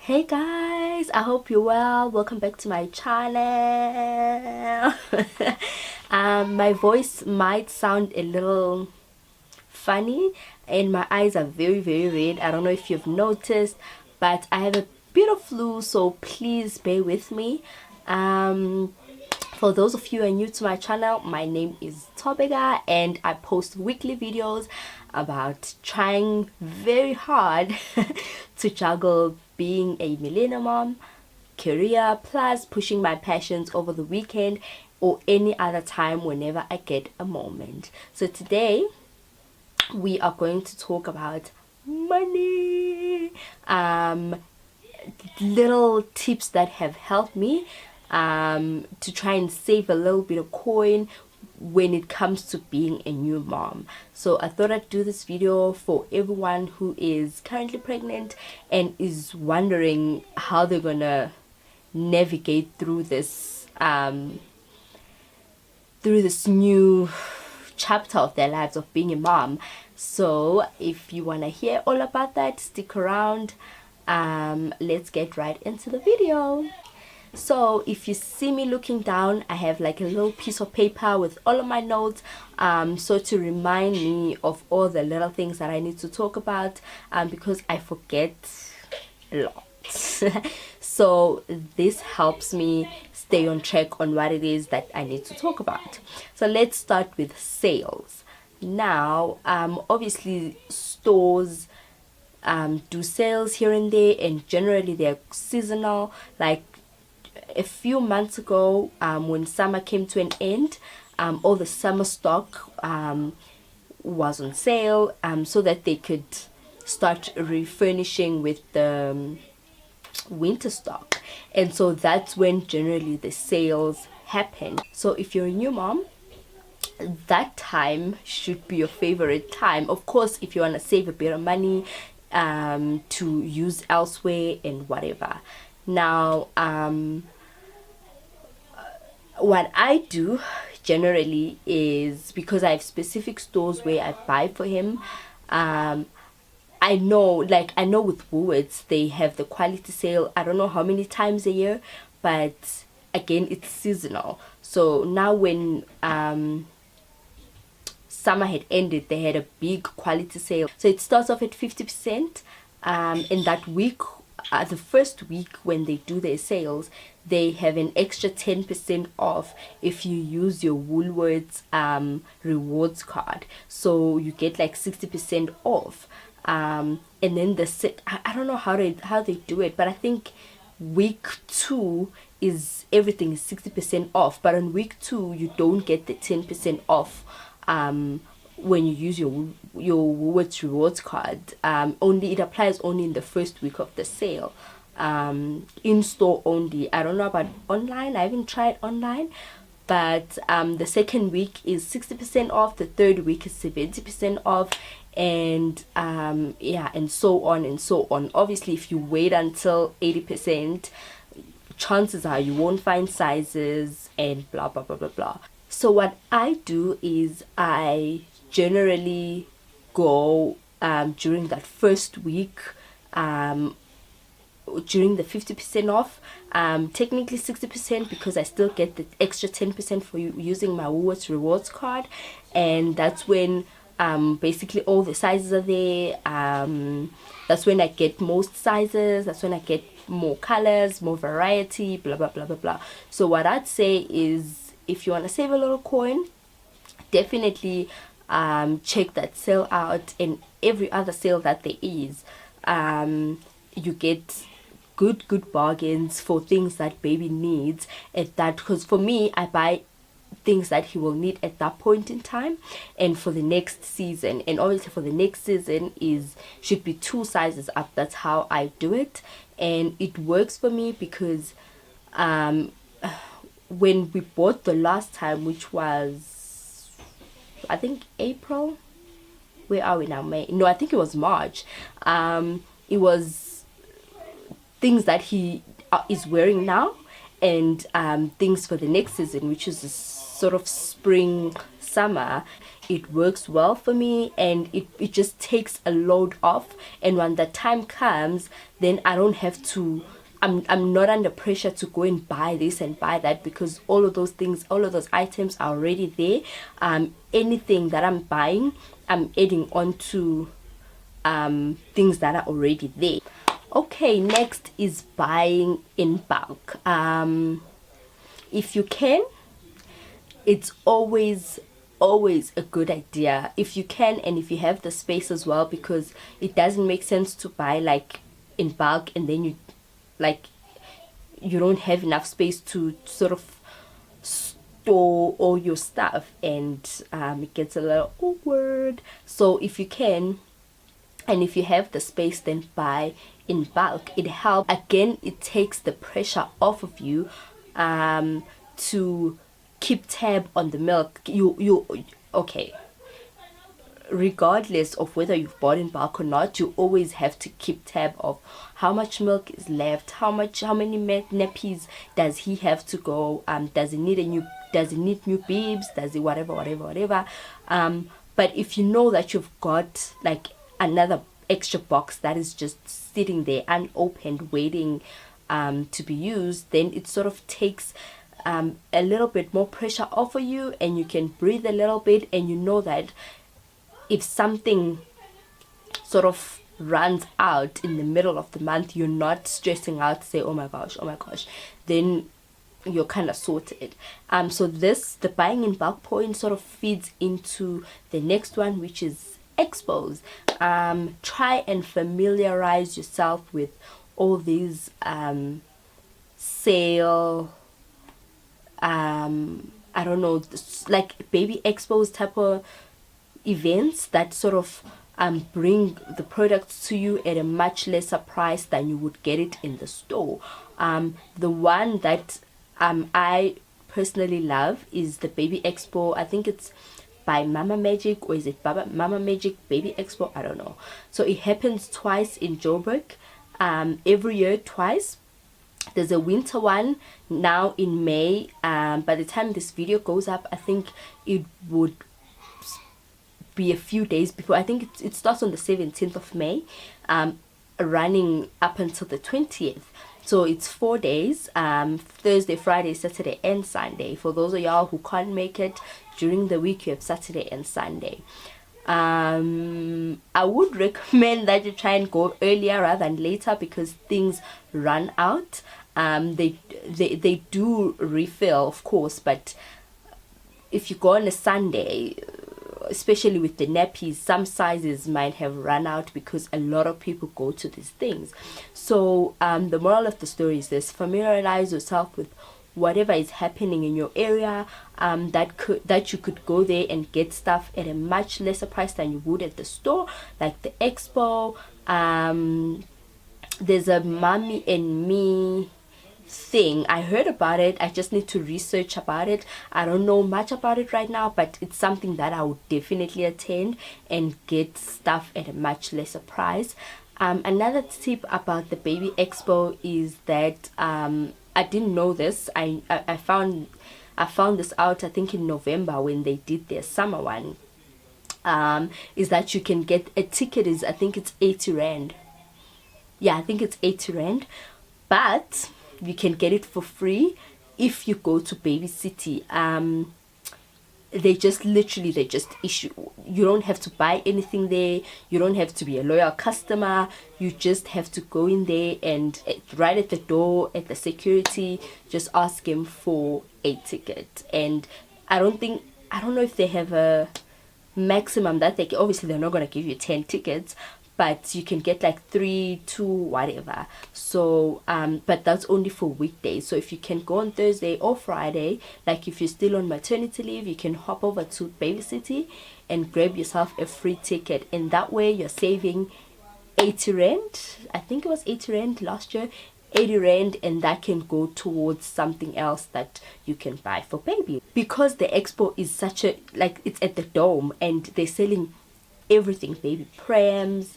Hey guys, I hope you're well. Welcome back to my channel. My voice might sound a little funny and my eyes are very red. I don't know if you've noticed, but I have a bit of flu, so please bear with me. For those of you who are new to my channel, my name is Thobeka and I post weekly videos about trying very hard to juggle being a millennial mom, career, plus pushing my passions over the weekend or any other time whenever I get a moment. So today we are going to talk about money, little tips that have helped me to try and save a little bit of coin when it comes to being a new mom. So I thought I'd do this video for everyone who is currently pregnant and is wondering how they're gonna navigate through this new chapter of their lives of being a mom. So if you want to hear all about that, stick around. Let's get right into the video. So if you see me looking down, I have like a little piece of paper with all of my notes, so to remind me of all the little things that I need to talk about, because I forget a lot. So this helps me stay on track on what it is that I need to talk about. So let's start with sales. Now obviously stores do sales here and there, and generally they're seasonal. Like a few months ago, when summer came to an end, all the summer stock was on sale, so that they could start refurnishing with the winter stock. And so that's when generally the sales happen. So if you're a new mom, that time should be your favorite time. Of course, if you want to save a bit of money to use elsewhere and whatever. Now what I do generally is, because I have specific stores where I buy for him, I know with Woolworths they have the quality sale. I don't know how many times a year, but again it's seasonal. So now when summer had ended, they had a big quality sale. So it starts off at 50%, in that week. The first week when they do their sales, they have an extra 10% off if you use your Woolworths rewards card. So you get like 60% off. And then I don't know how they do it, but I think week 2 is everything is 60% off, but on week 2 you don't get the 10% off when you use your Woolworths rewards card. Only it applies only in the first week of the sale, in store only. I don't know about online, I haven't tried online, but the second week is 60% off, the third week is 70% off, and yeah, and so on and so on. Obviously if you wait until 80%, chances are you won't find sizes and blah blah blah blah blah. So what I do is I generally go during that first week, during the 50% off, technically 60%, because I still get the extra 10% for using my Woolworths rewards card. And that's when basically all the sizes are there. That's when I get most sizes, that's when I get more colors, more variety, blah blah blah blah blah. So what I'd say is, if you want to save a little coin, definitely check that sale out, and every other sale that there is. You get good bargains for things that baby needs at that, because for me, I buy things that he will need at that point in time and for the next season. And obviously for the next season should be 2 sizes up. That's how I do it, and it works for me because when we bought the last time, which was I think April, where are we now, May? No, I think it was March. It was things that he is wearing now, and things for the next season, which is sort of spring, summer, it works well for me, and it just takes a load off. And when the time comes, then I don't have to, I'm not under pressure to go and buy this and buy that, because all of those things, all of those items are already there. Anything that I'm buying, I'm adding on to things that are already there. Okay, next is buying in bulk. If you can, it's always a good idea if you can, and if you have the space as well, because it doesn't make sense to buy like in bulk and then you don't have enough space to sort of store all your stuff, and it gets a little awkward. So if you can, and if you have the space, then buy in bulk. It helps. Again, it takes the pressure off of you to keep tab on the milk. Okay, regardless of whether you've bought in bulk or not, you always have to keep tab of how much milk is left, how many nappies does he have to go, does he need new bibs, does he whatever. But if you know that you've got like another extra box that is just sitting there unopened waiting to be used, then it sort of takes a little bit more pressure off of you, and you can breathe a little bit, and you know that if something sort of runs out in the middle of the month, you're not stressing out, say, oh my gosh, then you're kind of sorted. So the buying in bulk point sort of feeds into the next one, which is Expos. Try and familiarize yourself with all these sale, I don't know, like baby Expos type of events that sort of bring the products to you at a much lesser price than you would get it in the store. The one that I personally love is the Baby Expo. I think it's by Mama Magic, or is it Mama Magic Baby Expo? I don't know. So it happens twice in Joburg, every year twice. There's a winter one now in May. By the time this video goes up, I think it would be a few days before. I think it starts on the 17th of May, running up until the 20th. So it's 4 days, Thursday, Friday, Saturday and Sunday. For those of y'all who can't make it during the week, you have Saturday and Sunday. I would recommend that you try and go earlier rather than later, because things run out. They do refill, of course, but if you go on a Sunday, especially with the nappies, some sizes might have run out because a lot of people go to these things. So the moral of the story is this: familiarize yourself with whatever is happening in your area, that you could go there and get stuff at a much lesser price than you would at the store, like the Expo. There's a Mommy and Me thing. I heard about it. I just need to research about it. I don't know much about it right now, but it's something that I would definitely attend and get stuff at a much lesser price. Another tip about the Baby Expo is that I didn't know this. I found this out, I think, in November when they did their summer one. Is that you can get a ticket, I think it's 80 Rand. Yeah, I think it's 80 Rand. But you can get it for free if you go to Baby City. They just issue. You don't have to buy anything there. You don't have to be a loyal customer. You just have to go in there and right at the door, at the security, just ask him for a ticket. And I don't know if they have a maximum that they obviously they're not going to give you 10 tickets, but you can get like 3, 2, whatever. So but that's only for weekdays. So if you can go on Thursday or Friday, like if you're still on maternity leave, you can hop over to Baby City and grab yourself a free ticket, and that way you're saving 80 Rand. I think it was 80 Rand last year, 80 Rand, and that can go towards something else that you can buy for baby. Because the Expo is such a, like, it's at the Dome and they're selling everything: baby prams,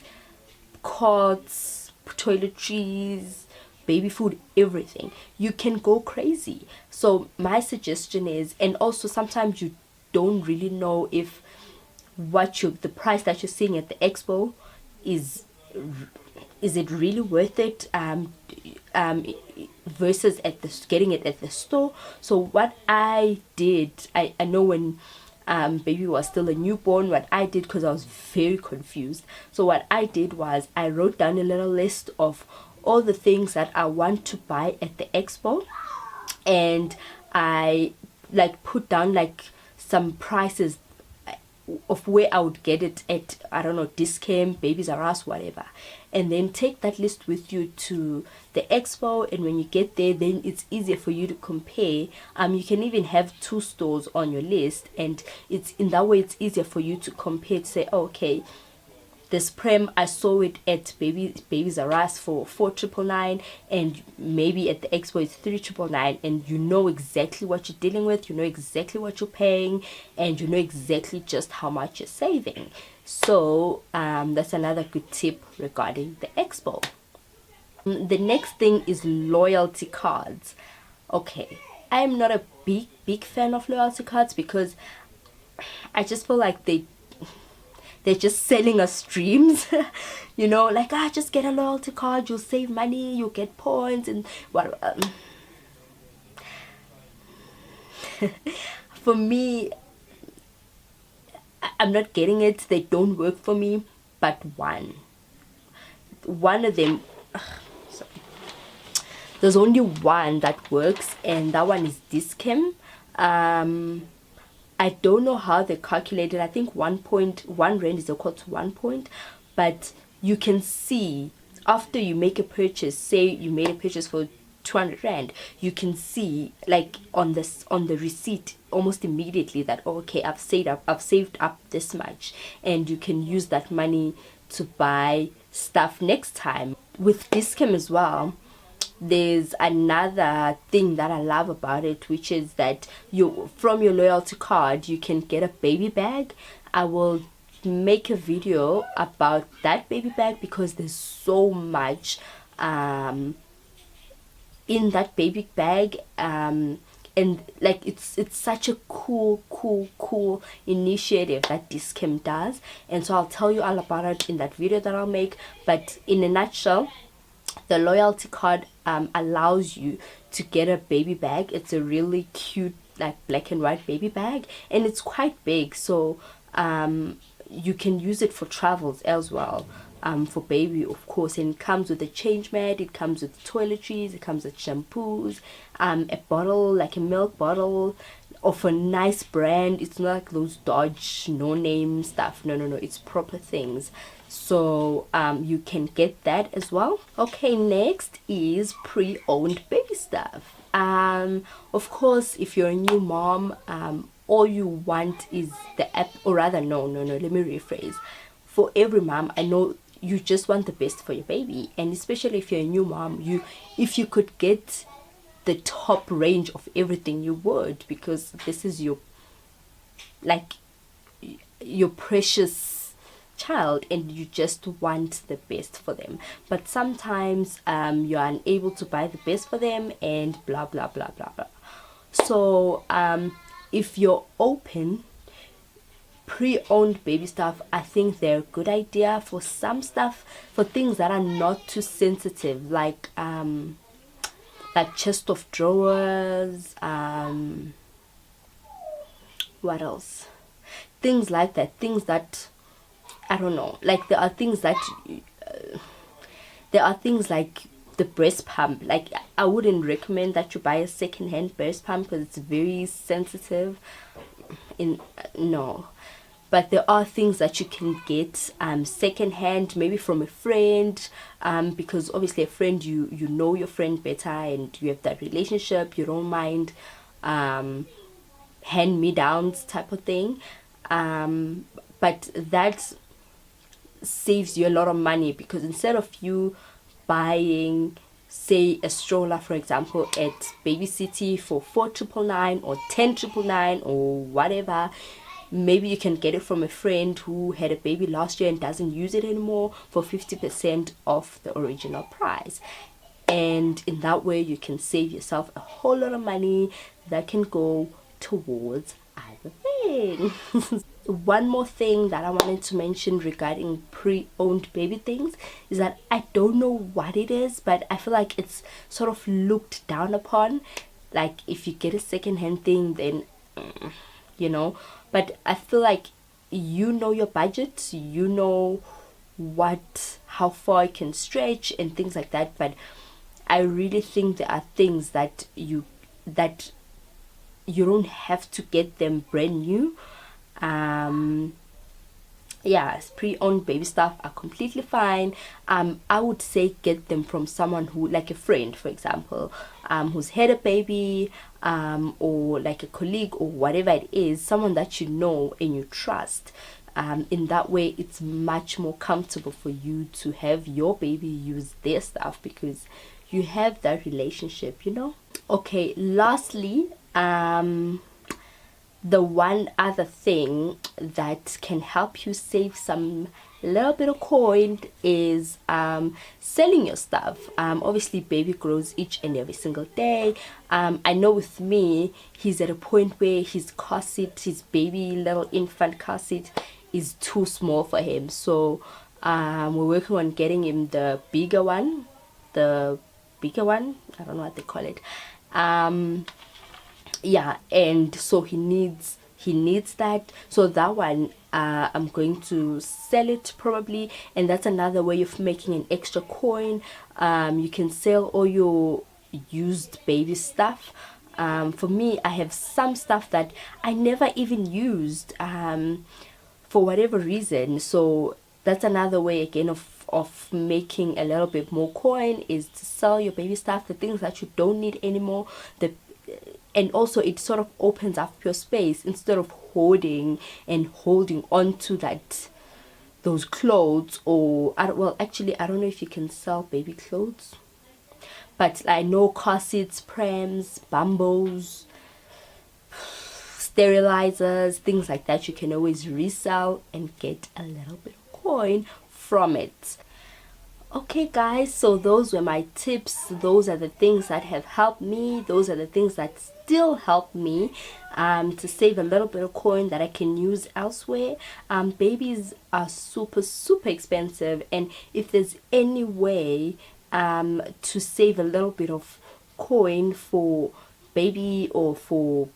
cots, toiletries, baby food, everything. You can go crazy. So my suggestion is, and also sometimes you don't really know if the price that you're seeing at the expo is it really worth it versus getting it at the store. So what I did, I know when baby was still a newborn, what I did, because I was very confused, so what I did was I wrote down a little list of all the things that I want to buy at the expo, and I like put down like some prices of where I would get it at, I don't know, Discount, Babies R Us, whatever. And then take that list with you to the expo, and when you get there, then it's easier for you to compare. You can even have 2 stores on your list, and it's in that way it's easier for you to compare, to say, oh, okay, this Prem, I saw it at Babies R Us for 4,999, and maybe at the expo it's 3,999, and you know exactly what you're dealing with, you know exactly what you're paying, and you know exactly just how much you're saving. So that's another good tip regarding the expo. The next thing is loyalty cards. Okay, I'm not a big fan of loyalty cards, because I just feel like they're just selling us dreams. You know, like, just get a loyalty card, you'll save money, you'll get points, and what. For me, I'm not getting it. They don't work for me. But one of them, sorry, there's only one that works, and that one is Discount. I don't know how they calculate it. I think 1 rand is equal to 1 point, but you can see after you make a purchase, say you made a purchase for 200 rand, you can see like on the receipt almost immediately that, oh, okay, I've saved up this much, and you can use that money to buy stuff next time. With Discount as well, there's another thing that I love about it, which is that from your loyalty card you can get a baby bag. I will make a video about that baby bag, because there's so much in that baby bag, and like it's such a cool initiative that Discount does, and so I'll tell you all about it in that video that I'll make. But in a nutshell, the loyalty card allows you to get a baby bag. It's a really cute, like, black and white baby bag, and it's quite big, so you can use it for travels as well, for baby, of course. And it comes with a change mat, it comes with toiletries, it comes with shampoos, a bottle, like a milk bottle of a nice brand. It's not like those Dodge no name stuff. No, it's proper things. So you can get that as well. Okay, next is pre-owned baby stuff. Of course, if you're a new mom, all you want is the app, or rather, no, let me rephrase. For every mom, I know you just want the best for your baby, and especially if you're a new mom, if you could get the top range of everything, you would, because this is your precious child, and you just want the best for them. But sometimes you're unable to buy the best for them, and blah blah blah blah blah. So if you're open, pre-owned baby stuff, I think they're a good idea for some stuff, for things that are not too sensitive, like chest of drawers, what else, things like that, things that, I don't know, like there are things like the breast pump. Like, I wouldn't recommend that you buy a second-hand breast pump, because it's very sensitive. No, but there are things that you can get second-hand, maybe from a friend, because obviously a friend, you know your friend better, and you have that relationship, you don't mind hand-me-downs type of thing, but that saves you a lot of money, because instead of you buying, say, a stroller, for example, at Baby City for 4,999 or 10,999 or whatever, maybe you can get it from a friend who had a baby last year and doesn't use it anymore for 50% off the original price. and in that way you can save yourself a whole lot of money that can go towards other things. One more thing that I wanted to mention regarding pre-owned baby things is that I don't know what it is, but I feel like it's sort of looked down upon. Like if you get a secondhand thing, then you know, but I feel like you know your budget, you know how far it can stretch and things like that. But I really think there are things that you don't have to get them brand new. Yeah, pre-owned baby stuff are completely fine. I would say get them from someone who, like a friend for example, who's had a baby, or like a colleague or whatever it is, someone that you know and you trust. In that way it's much more comfortable for you to have your baby use their stuff because you have that relationship, you know. Okay, lastly, the one other thing that can help you save some little bit of coin is selling your stuff. Obviously baby grows each and every single day. I know with me, he's at a point where his car seat, his baby little infant car seat, is too small for him, so we're working on getting him the bigger one. I don't know what they call it. Yeah, and so he needs that. So that one, I'm going to sell it probably, and that's another way of making an extra coin. You can sell all your used baby stuff. For me, I have some stuff that I never even used for whatever reason, so that's another way again of making a little bit more coin, is to sell your baby stuff, the things that you don't need anymore. And also it sort of opens up your space instead of hoarding and holding on to those clothes. Or well, actually I don't know if you can sell baby clothes, but I know car seats, prams, bambos, sterilizers, things like that, you can always resell and get a little bit of coin from it. Okay guys, so those were my tips. Those are the things that have helped me. Those are the things that still help me to save a little bit of coin that I can use elsewhere. Babies are super expensive, and if there's any way to save a little bit of coin for baby or for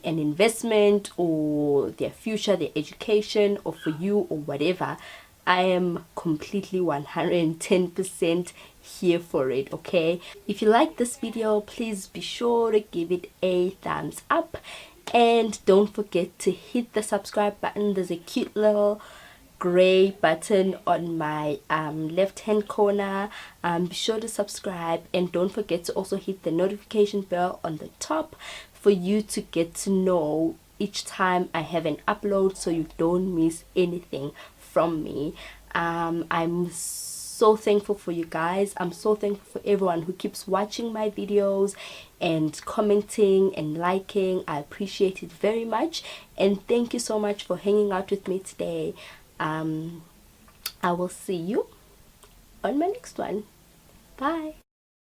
an investment or their future, their education, or for you or whatever, I am completely 110% here for it. Okay, if you like this video, please be sure to give it a thumbs up, and don't forget to hit the subscribe button. There's a cute little gray button on my left hand corner. Be sure to subscribe, and don't forget to also hit the notification bell on the top for you to get to know each time I have an upload, so you don't miss anything from me. I'm so thankful for you guys. I'm so thankful for everyone who keeps watching my videos and commenting and liking. I appreciate it very much, and thank you so much for hanging out with me today. I will see you on my next one. Bye.